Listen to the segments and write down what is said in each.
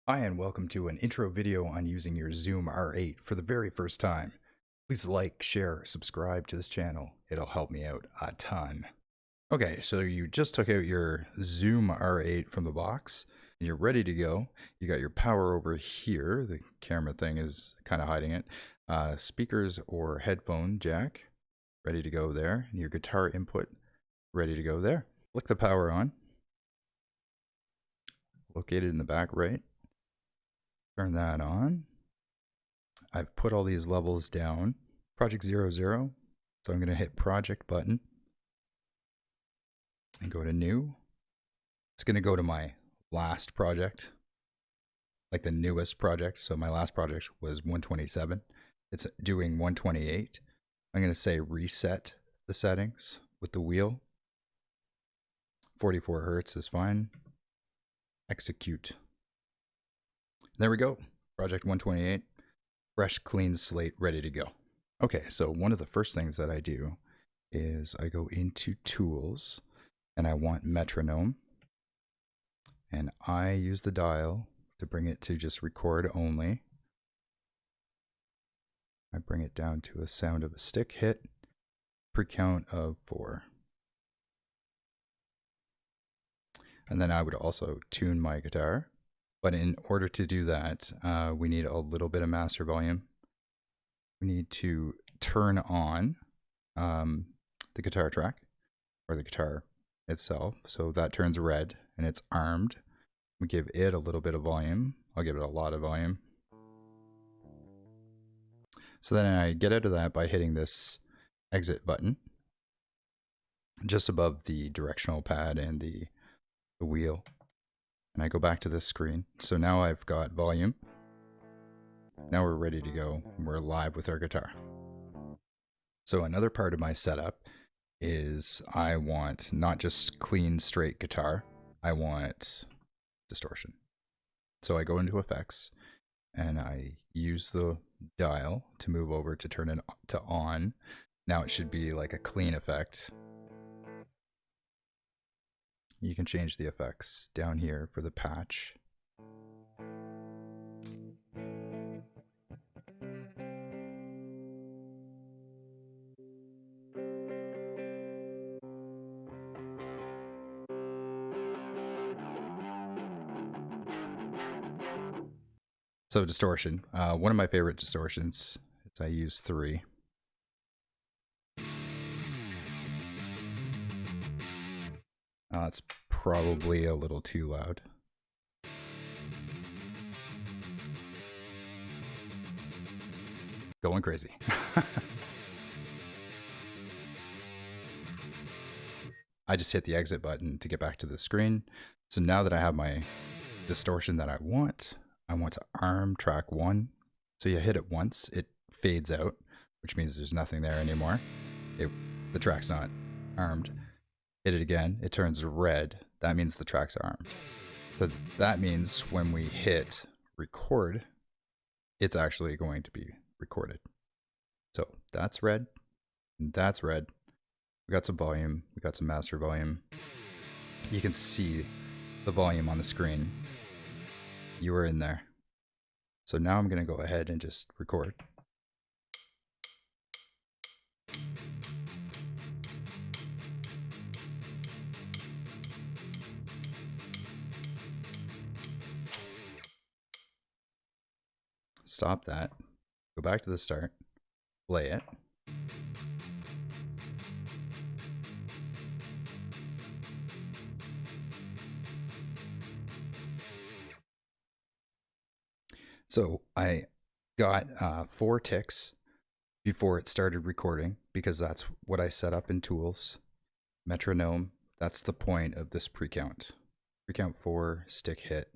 Hi, and welcome to an intro video on using your Zoom R8 for the very first time. Please like, share, subscribe to this channel. It'll help me out a ton. Okay, so you just took out your Zoom R8 from the box, and you're ready to go. You got your power over here. The camera thing is kind of hiding it. Speakers or headphone jack, ready to go there. And your guitar input, ready to go there. Flick the power on. Located in the back right. Turn that on. I've put all these levels down. Project 00. So I'm going to hit project button and go to new. It's going to go to my last project, like the newest project. So my last project was 127. It's doing 128. I'm going to say reset the settings with the wheel. 44 Hertz is fine. Execute. There we go. Project 128. Fresh, clean slate, ready to go. Okay, so one of the first things that I do is I go into Tools, and I want Metronome. And I use the dial to bring it to just record only. I bring it down to a sound of a stick hit, pre-count of 4. And then I would also tune my guitar. But in order to do that, we need a little bit of master volume. We need to turn on the guitar track, or the guitar itself. So that turns red, and it's armed. We give it a little bit of volume. I'll give it a lot of volume. So then I get out of that by hitting this exit button just above the directional pad and the wheel. And I go back to this screen. So now I've got volume. Now we're ready to go. We're live with our guitar. So another part of my setup is I want not just clean, straight guitar. I want distortion. So I go into effects and I use the dial to move over to turn it to on. Now it should be like a clean effect. You can change the effects down here for the patch. So distortion, one of my favorite distortions is I use 3. It's probably a little too loud. Going crazy. I just hit the exit button to get back to the screen. So now that I have my distortion that I want to arm track 1. So you hit it once, it fades out, which means there's nothing there anymore. The track's not armed. Hit it again, it turns red. That means the track's armed. So that means when we hit record, it's actually going to be recorded. So that's red, and that's red. We got some volume, we got some master volume. You can see the volume on the screen. You were in there. So now I'm going to go ahead and just record. Stop that. Go back to the start. Play it. So I got 4 ticks before it started recording because that's what I set up in Tools. Metronome, that's the point of this pre-count. Pre-count 4, stick hit.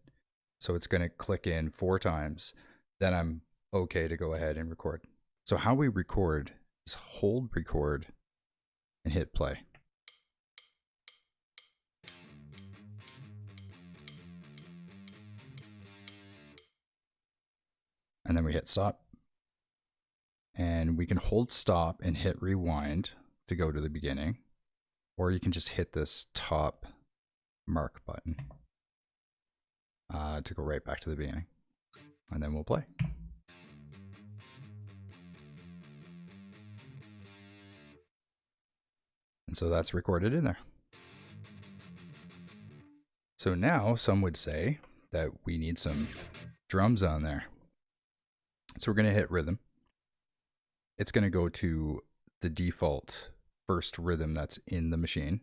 So it's going to click in 4 times. Then I'm okay to go ahead and record. So how we record is hold record and hit play. And then we hit stop. And we can hold stop and hit rewind to go to the beginning. Or you can just hit this top mark button. to go right back to the beginning. And then we'll play. And so that's recorded in there. So now some would say that we need some drums on there. So we're going to hit rhythm. It's going to go to the default first rhythm that's in the machine.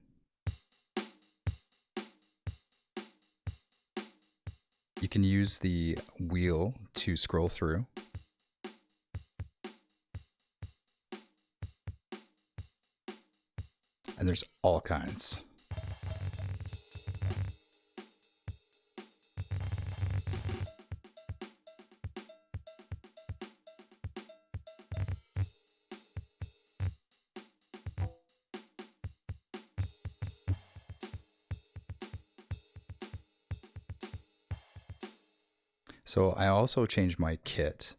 You can use the wheel to scroll through. And there's all kinds. So I also changed my kit.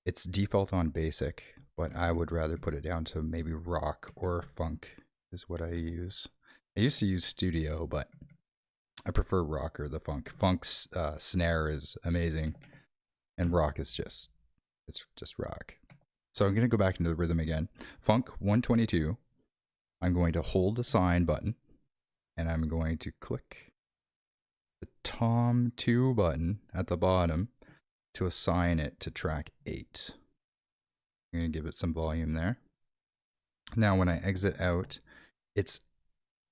It's default on basic, but I would rather put it down to maybe rock or funk is what I use. I used to use studio, but I prefer rock or the funk. Funk's snare is amazing, and rock is just rock. So I'm going to go back into the rhythm again. Funk 122. I'm going to hold the sign button, and I'm going to click the Tom 2 button at the bottom to assign it to track 8. I'm going to give it some volume there. Now when I exit out, it's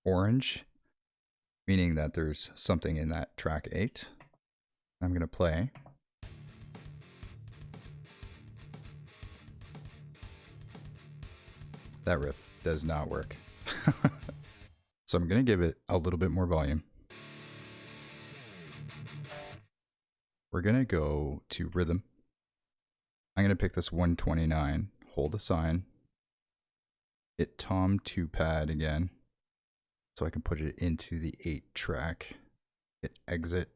orange, meaning that there's something in that track 8. I'm going to play. That riff does not work. So I'm going to give it a little bit more volume. We're going to go to rhythm. I'm going to pick this 129, hold the sign, hit Tom 2 pad again, so I can put it into the 8 track. Hit exit,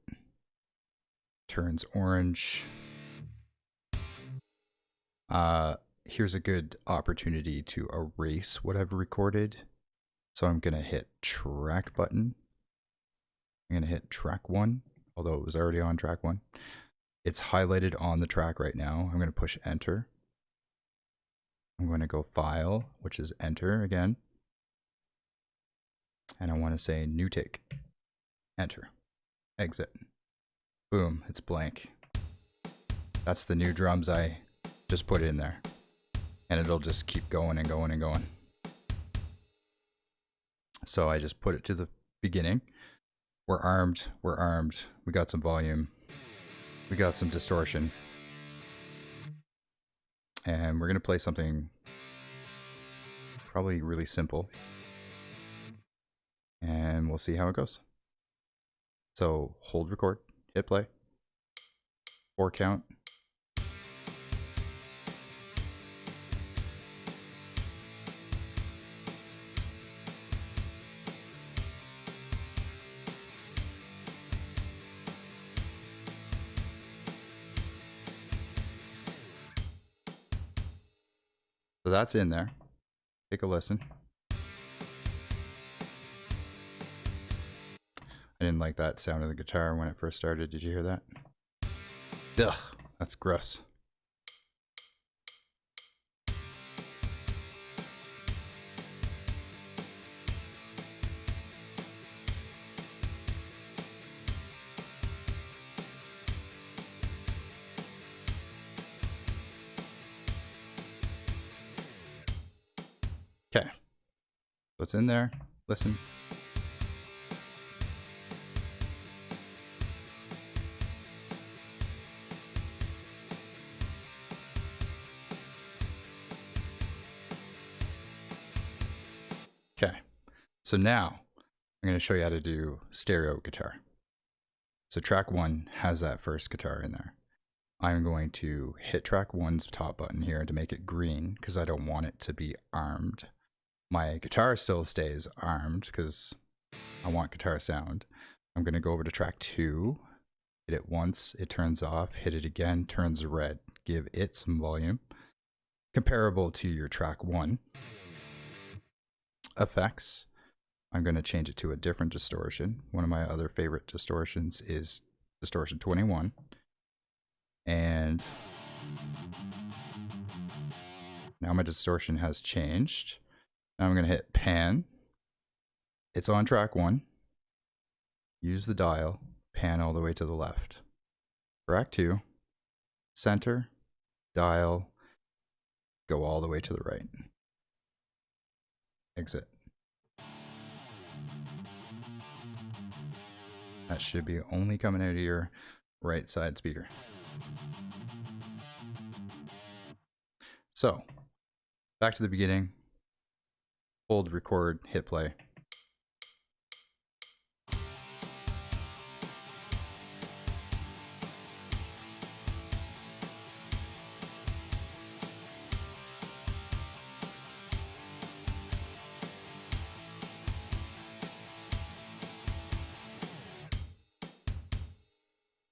turns orange. Here's a good opportunity to erase what I've recorded. So I'm going to hit track button. I'm going to hit track 1. Although it was already on track 1. It's highlighted on the track right now. I'm going to push enter. I'm going to go file, which is enter again. And I want to say new take. Enter. Exit. Boom, it's blank. That's the new drums I just put in there. And it'll just keep going and going and going. So I just put it to the beginning. We're armed, we got some volume, we got some distortion, and we're going to play something probably really simple, and we'll see how it goes. So hold record, hit play, 4 count. So that's in there. Take a listen. I didn't like that sound of the guitar when it first started. Did you hear that? Ugh, that's gross. Okay, what's in there? Listen. Okay, so now I'm going to show you how to do stereo guitar. So track 1 has that first guitar in there. I'm going to hit track 1's top button here to make it green because I don't want it to be armed. My guitar still stays armed because I want guitar sound. I'm going to go over to track 2, hit it once, it turns off, hit it again, turns red. Give it some volume. Comparable to your track 1. Effects. I'm going to change it to a different distortion. One of my other favorite distortions is distortion 21. And now my distortion has changed. Now I'm going to hit pan. It's on track 1. Use the dial, pan all the way to the left. Track 2, center, dial, go all the way to the right. Exit. That should be only coming out of your right side speaker. So, back to the beginning. Hold record, hit play.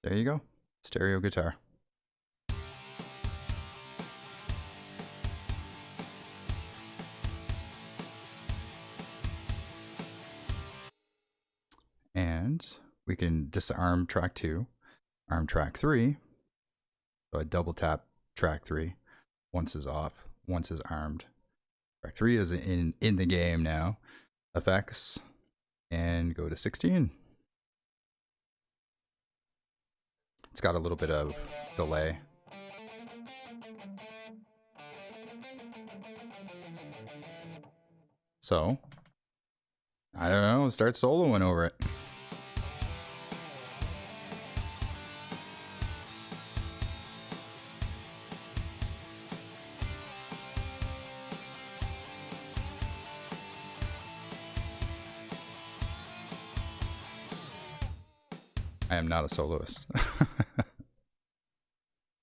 There you go. Stereo guitar. And we can disarm track 2, arm track 3. So I double tap track 3. Once is off, once is armed. Track 3 is in the game now. Effects, and go to 16. It's got a little bit of delay. So, I don't know, start soloing over it. I am not a soloist.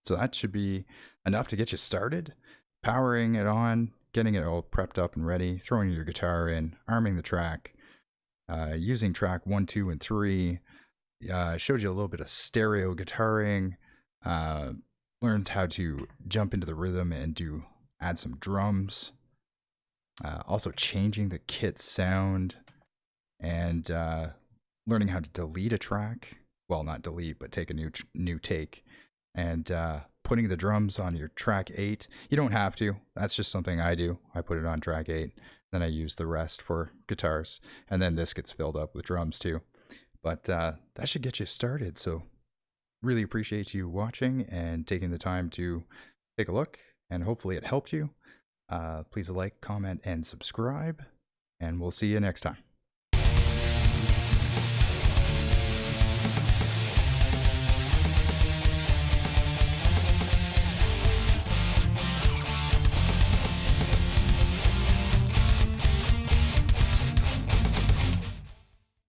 So that should be enough to get you started. Powering it on, getting it all prepped up and ready, throwing your guitar in, arming the track, using track 1, 2, and 3. Showed you a little bit of stereo guitaring, learned how to jump into the rhythm and add some drums. Also changing the kit sound and learning how to delete a track. Well, not delete, but take a new take, and putting the drums on your track 8. You don't have to. That's just something I do. I put it on track 8, then I use the rest for guitars, and then this gets filled up with drums too. But that should get you started. So really appreciate you watching and taking the time to take a look, and hopefully it helped you. Please like, comment, and subscribe, and we'll see you next time.